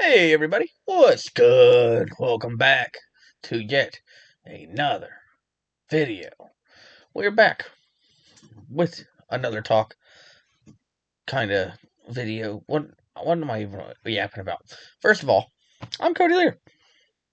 Hey everybody, what's good? Welcome back to yet another video. We're back with another talk kind of video. What am I even yapping about? First of all, I'm Cody Lear.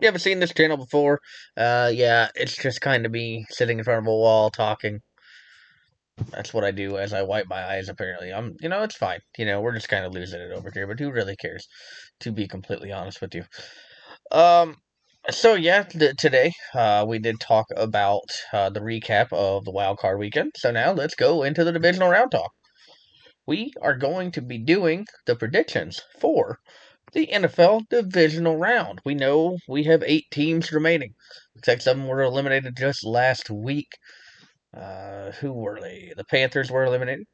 You haven't seen this channel before? Yeah, it's just kind of me sitting in front of a wall talking. That's what I do as I wipe my eyes. Apparently, it's fine. We're just kind of losing it over here. But who really cares? To be completely honest with you. Um, so yeah, today we did talk about the recap of the wild card weekend. So now let's go into the divisional round talk. We are going to be doing the predictions for the NFL divisional round. We know we have 8 teams remaining. Looks like some were eliminated just last week. Who were they? The Panthers were eliminated.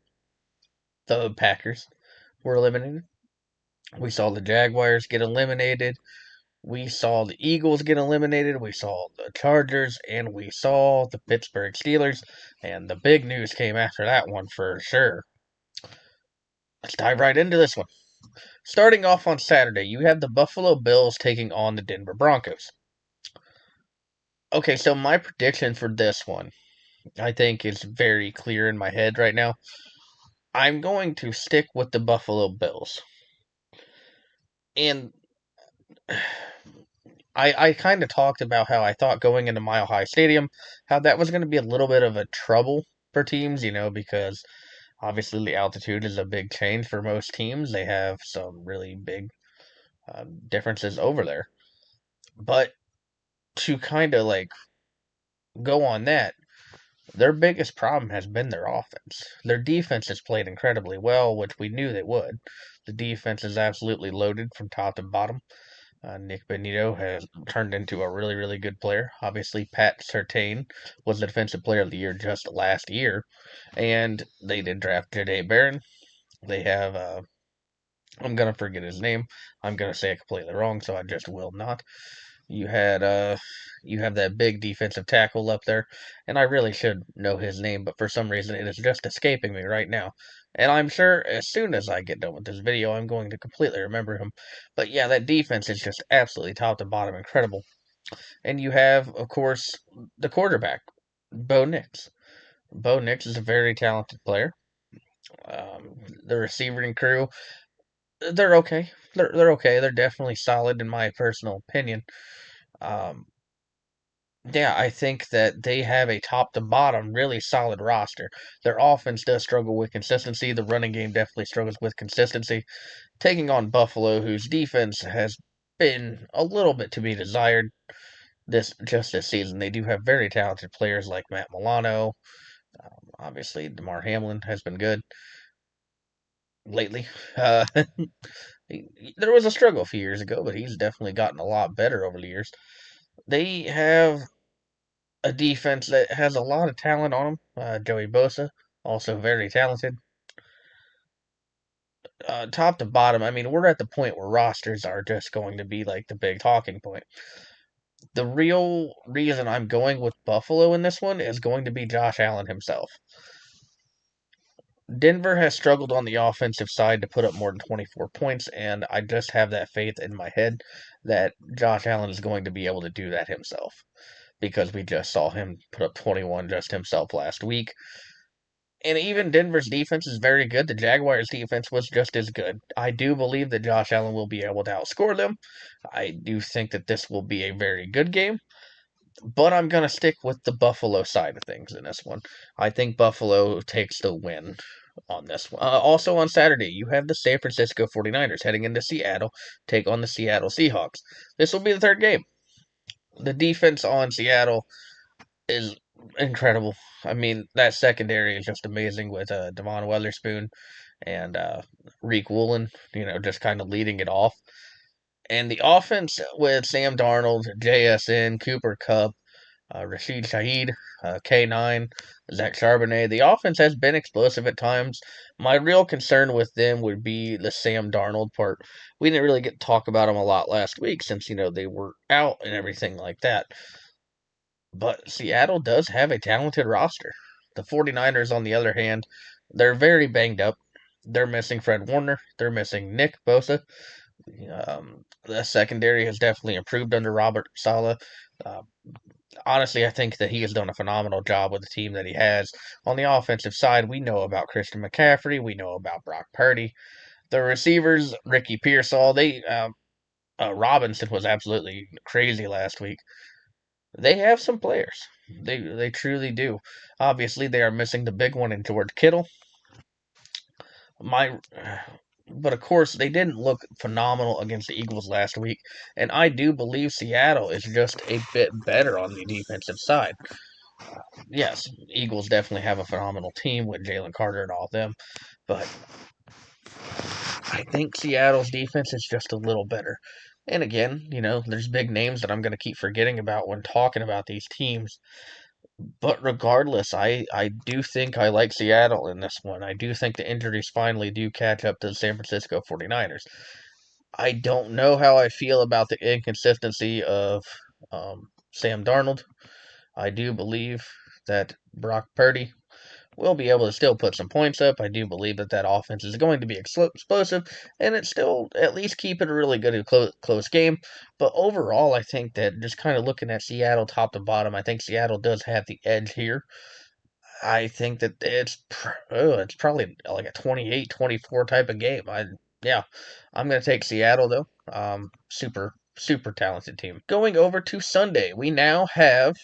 The Packers were eliminated. We saw the Jaguars get eliminated. We saw the Eagles get eliminated. We saw the Chargers, and we saw the Pittsburgh Steelers. And the big news came after that one for sure. Let's dive right into this one. Starting off on Saturday, you have the Buffalo Bills taking on the Denver Broncos. Okay, so my prediction for this one, I think, is very clear in my head right now. I'm going to stick with the Buffalo Bills. And I kind of talked about how I thought going into Mile High Stadium, how that was going to be a little bit of a trouble for teams, because obviously the altitude is a big change for most teams. They have some really big differences over there. But to kind of like go on that, their biggest problem has been their offense. Their defense has played incredibly well, which we knew they would. The defense is absolutely loaded from top to bottom. Nick Benito has turned into a really, really good player. Obviously, Pat Surtain was the Defensive Player of the Year just last year, and they did draft Jahdae Barron. They have, I'm gonna forget his name. I'm gonna say it completely wrong, so I just will not. You had, you have that big defensive tackle up there, and I really should know his name, but for some reason it is just escaping me right now. And I'm sure as soon as I get done with this video, I'm going to completely remember him. But yeah, that defense is just absolutely top to bottom incredible. And you have, of course, the quarterback, Bo Nix. Bo Nix is a very talented player. The receiving crew, they're okay. They're okay. They're definitely solid in my personal opinion. Um, Yeah, I think that they have a top to bottom really solid roster. Their offense does struggle with consistency. The running game definitely struggles with consistency. Taking on Buffalo, whose defense has been a little bit to be desired this season. They do have very talented players like Matt Milano. Obviously, DeMar Hamlin has been good lately. Uh, there was a struggle a few years ago, but he's definitely gotten a lot better over the years. They have a defense that has a lot of talent on them. Joey Bosa, also very talented. Top to bottom, I mean, we're at the point where rosters are just going to be like the big talking point. The real reason I'm going with Buffalo in this one is going to be Josh Allen himself. Denver has struggled on the offensive side to put up more than 24 points, and I just have that faith in my head that Josh Allen is going to be able to do that himself because we just saw him put up 21 just himself last week. And even Denver's defense is very good. The Jaguars' defense was just as good. I do believe that Josh Allen will be able to outscore them. I do think that this will be a very good game, but I'm going to stick with the Buffalo side of things in this one. I think Buffalo takes the win on this one. Also on Saturday, you have the San Francisco 49ers heading into Seattle, take on the Seattle Seahawks. This will be the third game. The defense on Seattle is incredible. I mean, that secondary is just amazing with Devon Weatherspoon and Reek Woolen, just kind of leading it off. And the offense with Sam Darnold, JSN, Cooper Kupp, Rashid Shaheed, K9, Zach Charbonnet. The offense has been explosive at times. My real concern with them would be the Sam Darnold part. We didn't really get to talk about him a lot last week since, they were out and everything like that. But Seattle does have a talented roster. The 49ers, on the other hand, they're very banged up. They're missing Fred Warner. They're missing Nick Bosa. The secondary has definitely improved under Robert Saleh. Uh, Honestly, I think that he has done a phenomenal job with the team that he has. On the offensive side, we know about Christian McCaffrey, we know about Brock Purdy. The receivers, Ricky Pearsall, Robinson was absolutely crazy last week. They have some players. They truly do. Obviously, they are missing the big one in George Kittle. My, but of course, they didn't look phenomenal against the Eagles last week, and I do believe Seattle is just a bit better on the defensive side. Yes, Eagles definitely have a phenomenal team with Jalen Carter and all of them, but I think Seattle's defense is just a little better. And again, there's big names that I'm going to keep forgetting about when talking about these teams. But regardless, I do think I like Seattle in this one. I do think the injuries finally do catch up to the San Francisco 49ers. I don't know how I feel about the inconsistency of Sam Darnold. I do believe that Brock Purdy will be able to still put some points up. I do believe that that offense is going to be explosive, and it's still at least keep it a really good and close game. But overall, I think that just kind of looking at Seattle top to bottom, I think Seattle does have the edge here. I think that it's probably like a 28-24 type of game. Yeah, I'm gonna take Seattle though. Super talented team. Going over to Sunday, we now have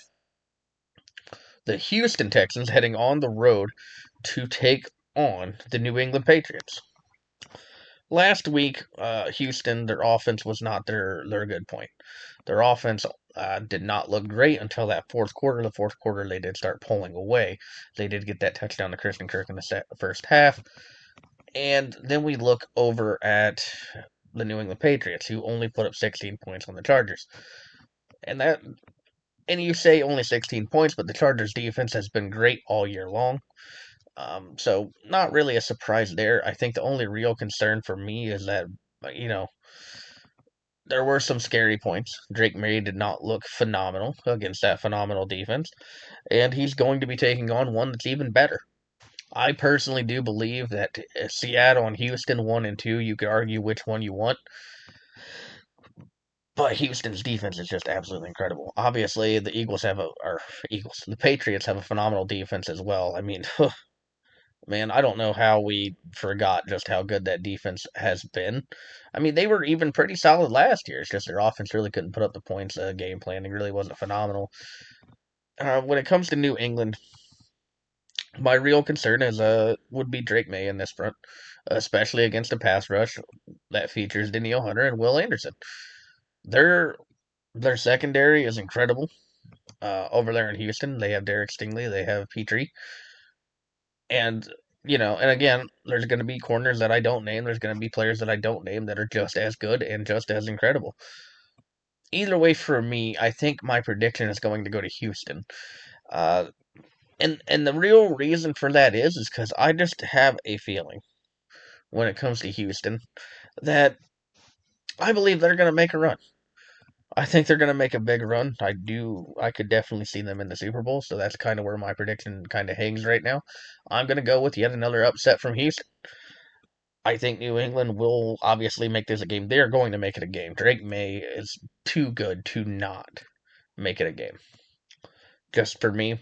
the Houston Texans heading on the road to take on the New England Patriots. Last week, Houston, their offense was not their good point. Their offense did not look great until that fourth quarter. The fourth quarter, they did start pulling away. They did get that touchdown to Christian Kirk in the first half. And then we look over at the New England Patriots, who only put up 16 points on the Chargers. And that, and you say only 16 points, but the Chargers defense has been great all year long. So not really a surprise there. I think the only real concern for me is that, you know, there were some scary points. Drake May did not look phenomenal against that phenomenal defense, and he's going to be taking on one that's even better. I personally do believe that Seattle and Houston 1 and 2, you could argue which one you want, but Houston's defense is just absolutely incredible. Obviously, the Patriots have a phenomenal defense as well. I mean, man, I don't know how we forgot just how good that defense has been. I mean, they were even pretty solid last year. It's just their offense really couldn't put up the points. Game planning really wasn't phenomenal. When it comes to New England, my real concern is would be Drake May in this front, especially against a pass rush that features Danielle Hunter and Will Anderson. Their their secondary is incredible. Over there in Houston, they have Derek Stingley, they have Petrie, and and again, there's going to be corners that I don't name. There's going to be players that I don't name that are just as good and just as incredible. Either way, for me, I think my prediction is going to go to Houston. Uh, and the real reason for that is because I just have a feeling when it comes to Houston that I believe they're going to make a run. I think they're going to make a big run. I could definitely see them in the Super Bowl, so that's kind of where my prediction kind of hangs right now. I'm going to go with yet another upset from Houston. I think New England will obviously make this a game. They're going to make it a game. Drake May is too good to not make it a game. Just for me,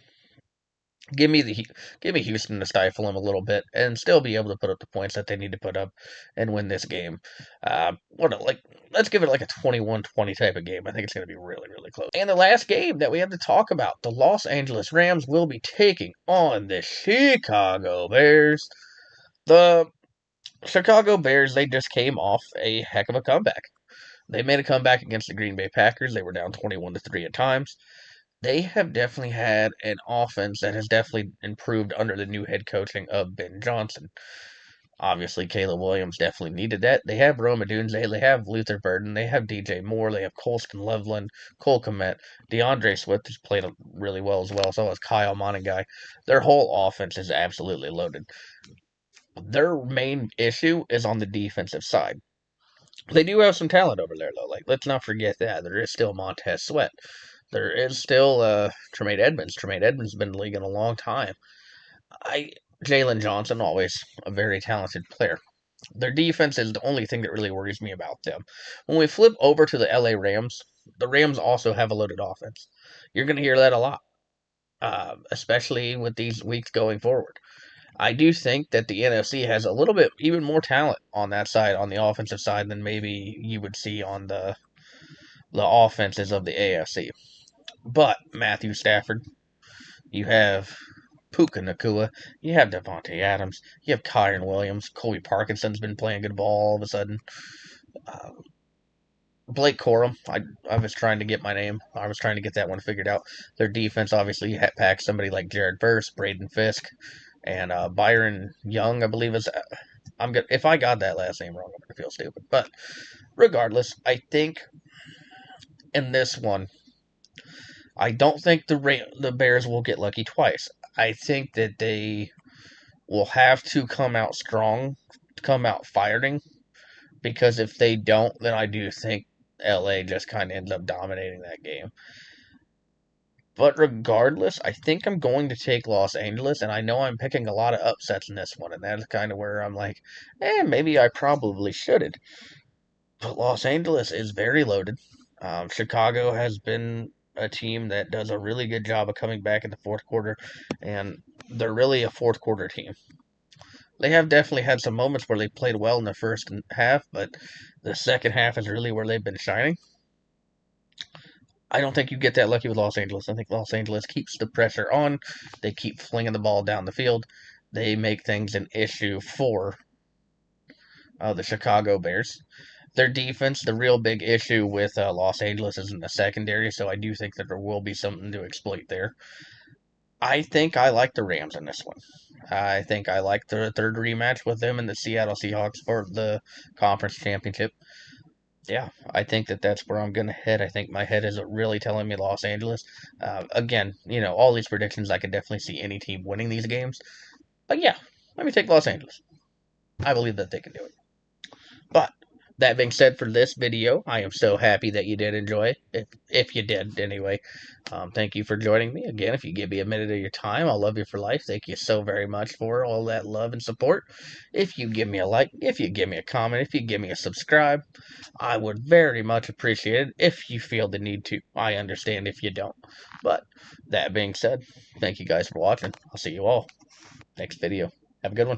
give me the give me Houston to stifle them a little bit and still be able to put up the points that they need to put up and win this game. Let's give it like a 21-20 type of game. I think it's going to be really really close. And the last game that we have to talk about, the Los Angeles Rams will be taking on the Chicago Bears. The Chicago Bears, they just came off a heck of a comeback. They made a comeback against the Green Bay Packers. They were down 21-3 at times. They have definitely had an offense that has definitely improved under the new head coaching of Ben Johnson. Obviously, Caleb Williams definitely needed that. They have Rome Odunze, they have Luther Burden, they have DJ Moore, they have Colston Loveland, Cole Kmet, DeAndre Swift has played really well as well, so has Kyle Monaghan. Their whole offense is absolutely loaded. Their main issue is on the defensive side. They do have some talent over there, though. Like, let's not forget that. There is still Montez Sweat. There is still Tremaine Edmonds. Tremaine Edmonds has been in the league in a long time. I Jalen Johnson, always a very talented player. Their defense is the only thing that really worries me about them. When we flip over to the LA Rams, the Rams also have a loaded offense. You're going to hear that a lot, especially with these weeks going forward. I do think that the NFC has a little bit even more talent on that side, on the offensive side, than maybe you would see on the offenses of the AFC. But Matthew Stafford, you have Puka Nakua, you have Devontae Adams, you have Kyron Williams, Colby Parkinson's been playing good ball all of a sudden. Uh, Blake Corum, I was trying to get my name. I was trying to get that one figured out. Their defense obviously packs somebody like Jared Verse, Braden Fisk, and Byron Young, I believe is. I'm good. If I got that last name wrong, I'm gonna feel stupid. But regardless, I think in this one, I don't think the Bears will get lucky twice. I think that they will have to come out strong, come out firing, because if they don't, then I do think LA just kind of ends up dominating that game. But regardless, I think I'm going to take Los Angeles, and I know I'm picking a lot of upsets in this one, and that's kind of where I'm like, maybe I probably shouldn't. But Los Angeles is very loaded. Chicago has been a team that does a really good job of coming back in the fourth quarter, and they're really a fourth quarter team. They have definitely had some moments where they played well in the first half, but the second half is really where they've been shining. I don't think you get that lucky with Los Angeles. I think Los Angeles keeps the pressure on. They keep flinging the ball down the field. They make things an issue for the Chicago Bears. Their defense, the real big issue with Los Angeles is in the secondary, so I do think that there will be something to exploit there. I think I like the Rams in this one. I think I like the third rematch with them and the Seattle Seahawks for the conference championship. Yeah, I think that that's where I'm going to head. I think my head is really telling me Los Angeles. Again, all these predictions, I could definitely see any team winning these games. But yeah, let me take Los Angeles. I believe that they can do it. But that being said, for this video, I am so happy that you did enjoy it. If you did, anyway. Thank you for joining me. Again, if you give me a minute of your time, I'll love you for life. Thank you so very much for all that love and support. If you give me a like, if you give me a comment, if you give me a subscribe, I would very much appreciate it if you feel the need to. I understand if you don't. But that being said, thank you guys for watching. I'll see you all next video. Have a good one.